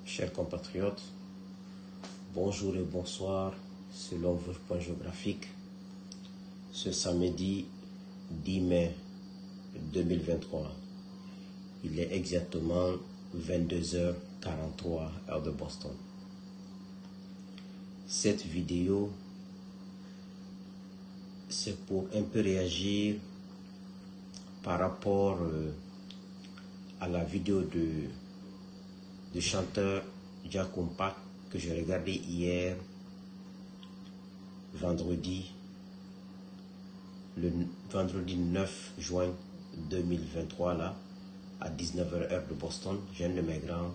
Chers compatriotes, bonjour et bonsoir selon vos points géographiques. Ce samedi 10 mai 2023, il est exactement 22h43 heure de Boston. Cette vidéo, c'est pour un peu réagir par rapport à la vidéo du chanteur Jakumpak que j'ai regardé hier, vendredi 9 juin 2023, là, à 19h heure de Boston. J'ai un de mes grands,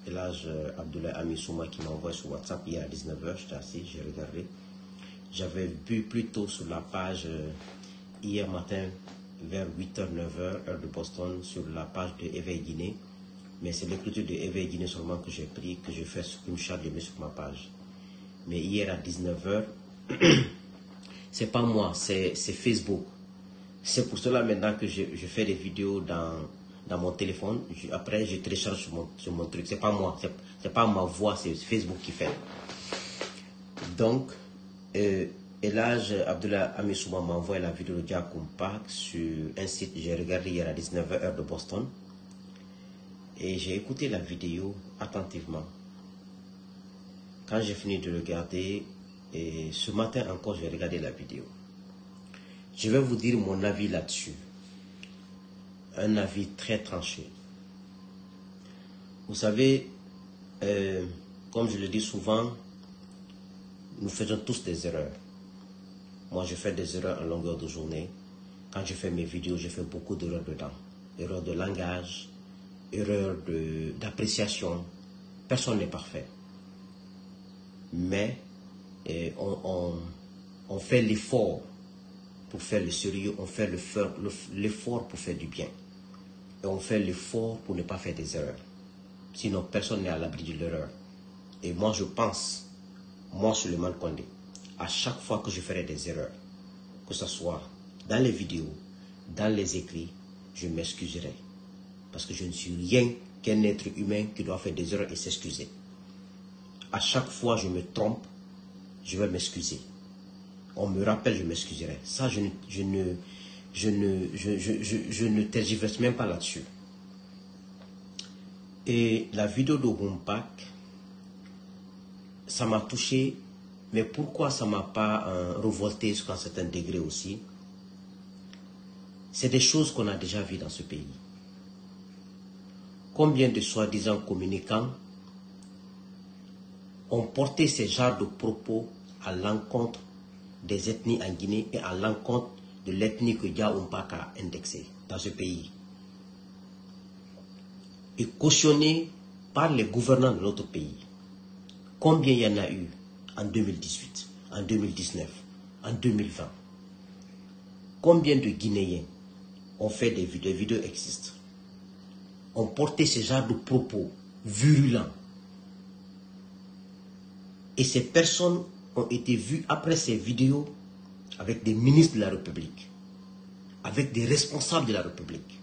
Elhaj Abdoulaye Amisouma, qui m'a envoyé sur WhatsApp hier à 19h, j'étais assis, j'ai regardé. J'avais vu plutôt sur la page hier matin vers 8h, 9h heure de Boston, sur la page de Éveil Guinée. Mais c'est l'écriture de Éveil Guinée seulement que j'ai pris, que je fais screenshot, je mets sur ma page. Mais hier à 19h, c'est pas moi, c'est Facebook. C'est pour cela maintenant que je fais des vidéos dans mon téléphone. Après, je télécharge sur mon truc. C'est pas moi, c'est pas ma voix, c'est Facebook qui fait. Donc, Elhaj Abdoulaye Amisouma m'a envoyé la vidéo de Jakumpak sur un site que j'ai regardé hier à 19h heure de Boston. Et j'ai écouté la vidéo attentivement. Quand j'ai fini de regarder, et ce matin encore, j'ai regardé la vidéo. Je vais vous dire mon avis là-dessus. Un avis très tranché. Vous savez, comme je le dis souvent, nous faisons tous des erreurs. Moi, je fais des erreurs en longueur de journée. Quand je fais mes vidéos, je fais beaucoup d'erreurs dedans. Erreurs de langage, erreurs d'appréciation. Personne n'est parfait. Mais on fait l'effort pour faire le sérieux, on fait l'effort pour faire du bien. Et on fait l'effort pour ne pas faire des erreurs. Sinon, personne n'est à l'abri de l'erreur. Et moi, je pense, moi, Souleymane Condé, à chaque fois que je ferai des erreurs, que ce soit dans les vidéos, dans les écrits, je m'excuserai. Parce que je ne suis rien qu'un être humain qui doit faire des erreurs et s'excuser. À chaque fois je me trompe, je vais m'excuser. On me rappelle, je m'excuserai. Ça, je ne tergiverse même pas là-dessus. Et la vidéo de Jakumpak, ça m'a touché. Mais pourquoi ça ne m'a pas révolté jusqu'à un certain degré aussi? C'est des choses qu'on a déjà vues dans ce pays. Combien de soi-disant communicants ont porté ce genre de propos à l'encontre des ethnies en Guinée et à l'encontre de l'ethnie que Jakumpak a indexée dans ce pays, et cautionné par les gouvernants de notre pays. Combien il y en a eu en 2018, en 2019, en 2020? Combien de Guinéens ont fait des vidéos existent, ont porté ce genre de propos virulents? Et ces personnes ont été vues après ces vidéos avec des ministres de la République, avec des responsables de la République.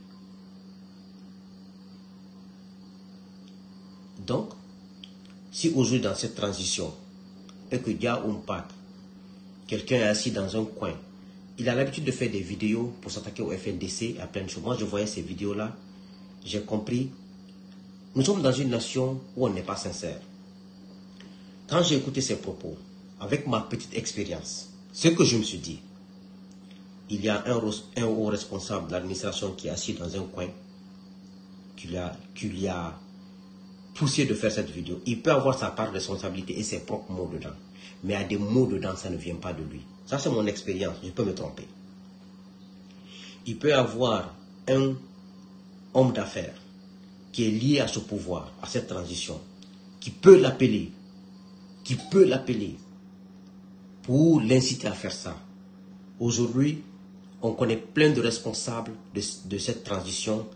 Donc, si aujourd'hui dans cette transition, et que Jakumpak, quelqu'un est assis dans un coin, il a l'habitude de faire des vidéos pour s'attaquer au FNDC et à plein de choses. Moi, je voyais ces vidéos-là, j'ai compris. Nous sommes dans une nation où on n'est pas sincère. Quand j'ai écouté ces propos, avec ma petite expérience, ce que je me suis dit, il y a un haut responsable de l'administration qui est assis dans un coin, qui lui a poussé de faire cette vidéo. Il peut avoir sa part de responsabilité et ses propres mots dedans. Mais à des mots dedans, ça ne vient pas de lui. Ça, c'est mon expérience, je peux me tromper. Il peut avoir un homme d'affaires qui est lié à ce pouvoir, à cette transition, qui peut l'appeler pour l'inciter à faire ça. Aujourd'hui, on connaît plein de responsables de cette transition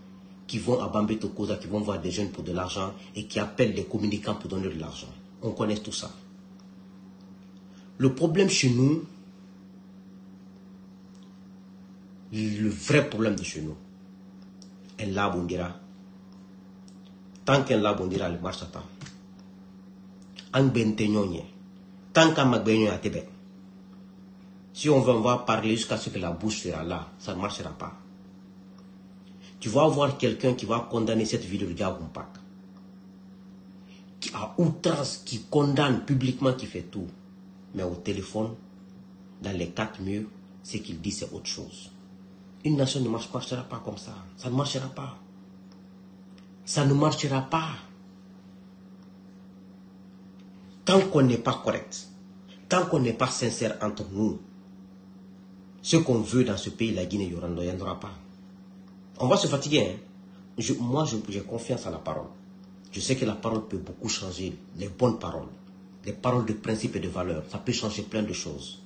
qui vont à Bambé Tokoza, qui vont voir des jeunes pour de l'argent et qui appellent des communicants pour donner de l'argent. On connaît tout ça. Le problème chez nous, le vrai problème de chez nous, est là, on dira. Tant qu'un là, on dira, le marche attend. Tant qu'à si on va parler jusqu'à ce que la bouche sera là, ça ne marchera pas. Tu vas avoir quelqu'un qui va condamner cette vidéo de Diakumpak, qui a outrance, qui condamne publiquement, qui fait tout. Mais au téléphone, dans les 4 murs, ce qu'il dit, c'est autre chose. Une nation ne marchera pas comme ça. Ça ne marchera pas. Ça ne marchera pas. Tant qu'on n'est pas correct, tant qu'on n'est pas sincère entre nous, ce qu'on veut dans ce pays, la Guinée, il n'y en aura pas. On va se fatiguer. Hein? Moi, j'ai confiance à la parole. Je sais que la parole peut beaucoup changer. Les bonnes paroles. Les paroles de principe et de valeur. Ça peut changer plein de choses.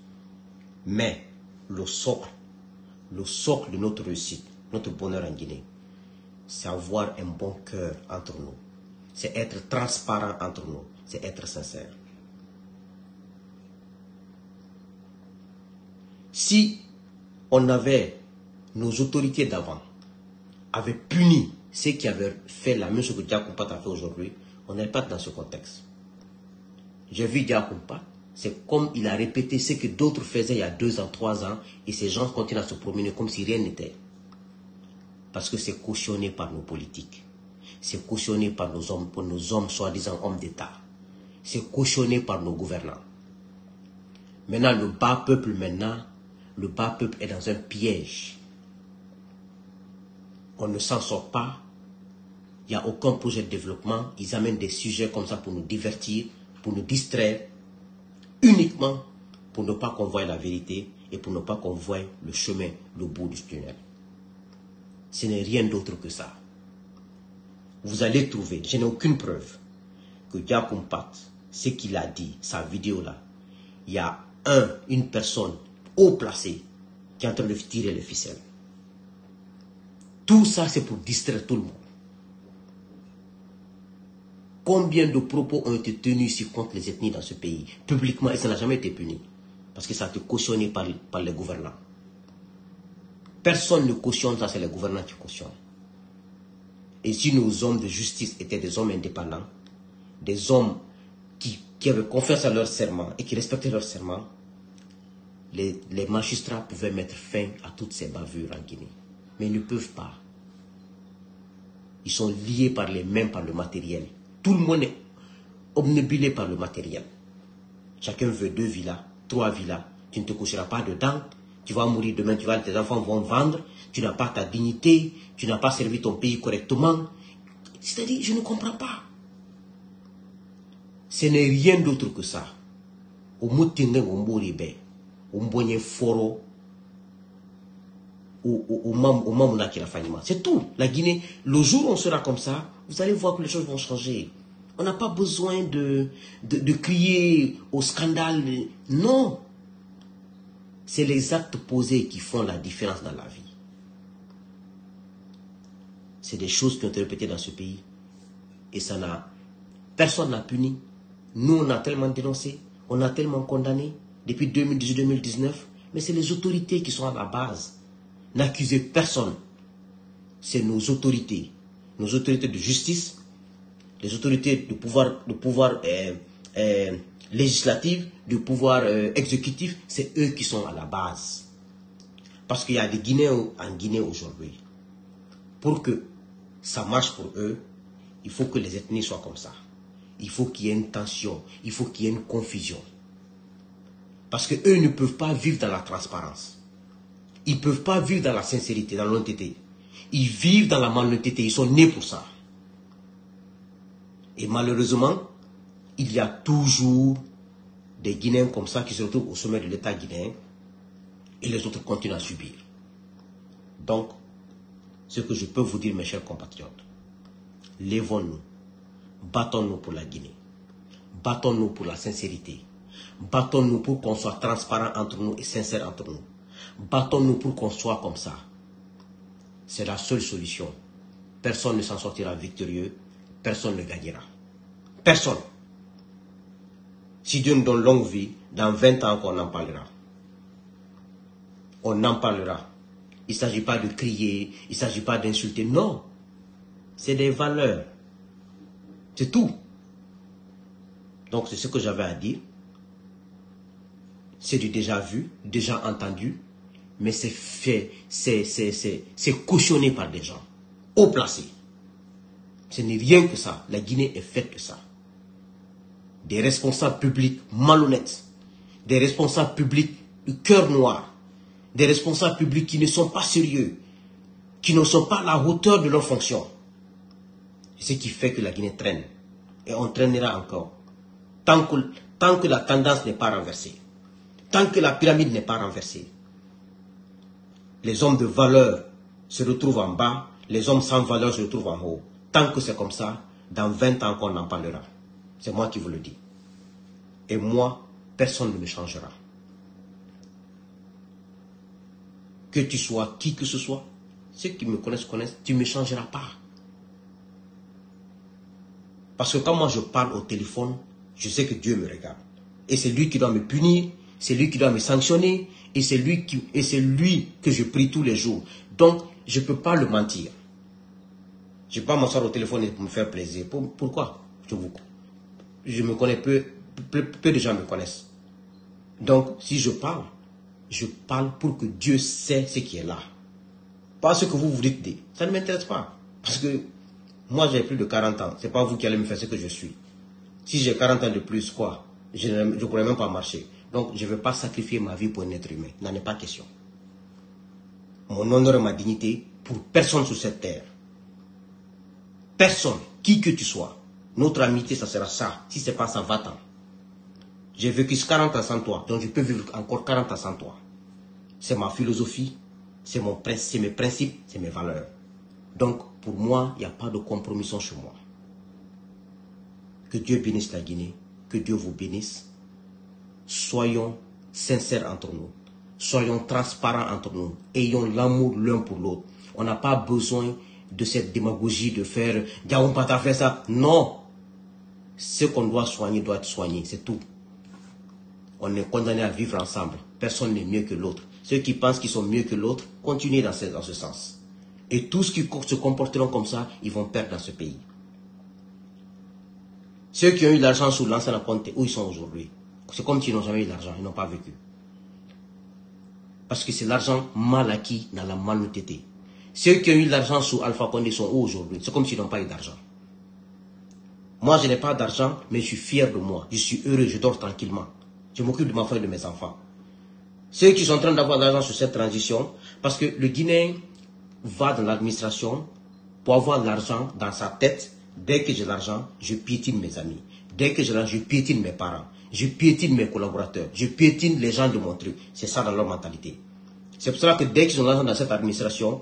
Mais le socle de notre réussite, notre bonheur en Guinée, c'est avoir un bon cœur entre nous. C'est être transparent entre nous. C'est être sincère. Si on avait, nos autorités d'avant, avaient puni ceux qui avaient fait la même chose que Diakumpak a fait aujourd'hui, on n'allait pas dans ce contexte. J'ai vu Diakumpak, c'est comme il a répété ce que d'autres faisaient il y a 2 ans, 3 ans, et ces gens continuent à se promener comme si rien n'était. Parce que c'est cautionné par nos politiques. C'est cautionné par nos hommes, soi-disant hommes d'État. C'est cautionné par nos gouvernants. Maintenant, le bas peuple est dans un piège. On ne s'en sort pas. Il n'y a aucun projet de développement. Ils amènent des sujets comme ça pour nous divertir, pour nous distraire, uniquement pour ne pas qu'on voie la vérité et pour ne pas qu'on voie le chemin, le bout du tunnel. Ce n'est rien d'autre que ça. Vous allez trouver, je n'ai aucune preuve, que Diakumpak, ce qu'il a dit, sa vidéo là, il y a une personne haut placée qui est en train de tirer les ficelles. Tout ça, c'est pour distraire tout le monde. Combien de propos ont été tenus ici contre les ethnies dans ce pays, publiquement, et ça n'a jamais été puni. Parce que ça a été cautionné par les gouvernants. Personne ne cautionne ça, c'est les gouvernants qui cautionnent. Et si nos hommes de justice étaient des hommes indépendants, des hommes qui avaient confiance à leur serment et qui respectaient leur serment, les magistrats pouvaient mettre fin à toutes ces bavures en Guinée. Mais ils ne peuvent pas. Ils sont liés par les mains, par le matériel. Tout le monde est obnubilé par le matériel. Chacun veut 2 villas, 3 villas. Tu ne te coucheras pas dedans. Tu vas mourir demain, tes enfants vont vendre. Tu n'as pas ta dignité. Tu n'as pas servi ton pays correctement. C'est-à-dire, je ne comprends pas. Ce n'est rien d'autre que ça. C'est tout. La Guinée, le jour où on sera comme ça, vous allez voir que les choses vont changer. On n'a pas besoin de crier au scandale. Non. C'est les actes posés qui font la différence dans la vie. C'est des choses qui ont été répétées dans ce pays. Et ça n'a... Personne n'a puni. Nous, on a tellement dénoncé. On a tellement condamné. Depuis 2018-2019. Mais c'est les autorités qui sont à la base. N'accusez personne. C'est nos autorités. Nos autorités de justice. Les autorités de pouvoir législatif, du pouvoir exécutif, c'est eux qui sont à la base. Parce qu'il y a des Guinéens en Guinée aujourd'hui. Pour que ça marche pour eux, il faut que les ethnies soient comme ça. Il faut qu'il y ait une tension, il faut qu'il y ait une confusion. Parce qu'eux ne peuvent pas vivre dans la transparence. Ils ne peuvent pas vivre dans la sincérité, dans l'honnêteté. Ils vivent dans la malhonnêteté, ils sont nés pour ça. Et malheureusement, il y a toujours des Guinéens comme ça qui se retrouvent au sommet de l'État guinéen et les autres continuent à subir. Donc, ce que je peux vous dire, mes chers compatriotes, lèvons-nous, battons-nous pour la Guinée, battons-nous pour la sincérité, battons-nous pour qu'on soit transparent entre nous et sincère entre nous, battons-nous pour qu'on soit comme ça. C'est la seule solution. Personne ne s'en sortira victorieux, personne ne gagnera. Personne. Si Dieu nous donne longue vie, dans 20 ans qu'on en parlera. On en parlera. Il ne s'agit pas de crier, il ne s'agit pas d'insulter. Non. C'est des valeurs. C'est tout. Donc c'est ce que j'avais à dire. C'est du déjà vu, déjà entendu, mais c'est fait, c'est cautionné par des gens haut placés. Ce n'est rien que ça. La Guinée est faite de ça. Des responsables publics malhonnêtes, des responsables publics de cœur noir, des responsables publics qui ne sont pas sérieux, qui ne sont pas à la hauteur de leurs fonctions. C'est ce qui fait que la Guinée traîne. Et on traînera encore. Tant que la tendance n'est pas renversée. Tant que la pyramide n'est pas renversée. Les hommes de valeur se retrouvent en bas, les hommes sans valeur se retrouvent en haut. Tant que c'est comme ça, dans 20 ans qu'on en parlera. C'est moi qui vous le dis. Et moi, personne ne me changera. Que tu sois qui que ce soit, ceux qui me connaissent, tu ne me changeras pas. Parce que quand moi je parle au téléphone, je sais que Dieu me regarde. Et c'est lui qui doit me punir, c'est lui qui doit me sanctionner, et c'est lui que je prie tous les jours. Donc, je ne peux pas le mentir. Je ne peux pas m'asseoir au téléphone et me faire plaisir. Pourquoi? Je me connais peu de gens me connaissent. Donc, si je parle pour que Dieu sait ce qui est là. Pas ce que vous vous dites. Ça ne m'intéresse pas. Parce que moi, j'ai plus de 40 ans. Ce n'est pas vous qui allez me faire ce que je suis. Si j'ai 40 ans de plus, quoi? Je ne pourrais même pas marcher. Donc, je ne vais pas sacrifier ma vie pour un être humain. Il n'en est pas question. Mon honneur et ma dignité pour personne sur cette terre. Personne, qui que tu sois. Notre amitié, ça sera ça. Si ce n'est pas ça, va-t'en. J'ai vécu 40 ans sans toi, donc je peux vivre encore 40 ans sans toi. C'est ma philosophie, c'est mes principes, c'est mes valeurs. Donc, pour moi, il n'y a pas de compromission chez moi. Que Dieu bénisse la Guinée, que Dieu vous bénisse. Soyons sincères entre nous. Soyons transparents entre nous. Ayons l'amour l'un pour l'autre. On n'a pas besoin de cette démagogie de faire « Diaon pas faire ça ». Non. Ce qu'on doit soigner doit être soigné, c'est tout. On est condamné à vivre ensemble. Personne n'est mieux que l'autre. Ceux qui pensent qu'ils sont mieux que l'autre, continuez dans ce sens. Et tous ceux qui se comporteront comme ça, ils vont perdre dans ce pays. Ceux qui ont eu l'argent sous l'ancien compte, où ils sont aujourd'hui? C'est comme s'ils n'ont jamais eu l'argent, ils n'ont pas vécu. Parce que c'est l'argent mal acquis dans la malhonnêteté. Ceux qui ont eu l'argent sous Alpha Condé sont où aujourd'hui? C'est comme s'ils n'ont pas eu d'argent. Moi, je n'ai pas d'argent, mais je suis fier de moi. Je suis heureux, je dors tranquillement. Je m'occupe de ma femme et de mes enfants. Ceux qui sont en train d'avoir de l'argent sur cette transition, parce que le Guinéen va dans l'administration pour avoir de l'argent dans sa tête. Dès que j'ai l'argent, je piétine mes amis. Dès que j'ai l'argent, je piétine mes parents. Je piétine mes collaborateurs. Je piétine les gens de mon truc. C'est ça dans leur mentalité. C'est pour cela que dès qu'ils ont l'argent dans cette administration,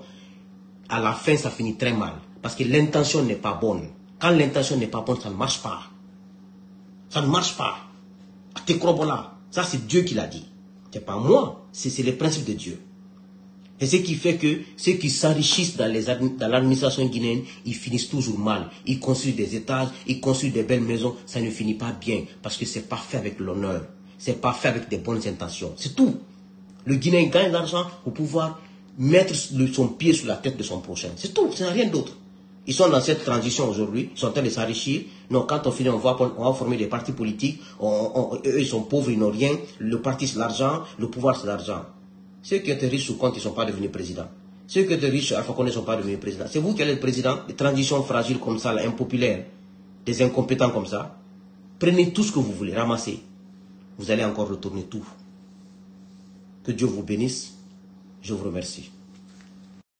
à la fin, ça finit très mal. Parce que l'intention n'est pas bonne. Quand l'intention n'est pas bonne, ça ne marche pas. Ça ne marche pas. Ça, c'est Dieu qui l'a dit. Ce n'est pas moi. C'est les principes de Dieu. Et ce qui fait que ceux qui s'enrichissent dans l'administration guinéenne, ils finissent toujours mal. Ils construisent des étages, ils construisent des belles maisons. Ça ne finit pas bien. Parce que ce n'est pas fait avec l'honneur. Ce n'est pas fait avec des bonnes intentions. C'est tout. Le Guinéen gagne de l'argent pour pouvoir mettre son pied sur la tête de son prochain. C'est tout. Ce n'est rien d'autre. Ils sont dans cette transition aujourd'hui, ils sont en train de s'enrichir. Non, quand on finit, on va former des partis politiques. Eux, ils sont pauvres, ils n'ont rien. Le parti, c'est l'argent. Le pouvoir, c'est l'argent. Ceux qui étaient riches sous compte, ils ne sont pas devenus présidents. Ceux qui étaient riches à Alpha Condé ne sont pas devenus présidents. C'est vous qui allez être président. Des transitions fragiles comme ça, là, impopulaires, des incompétents comme ça. Prenez tout ce que vous voulez, ramassez. Vous allez encore retourner tout. Que Dieu vous bénisse. Je vous remercie.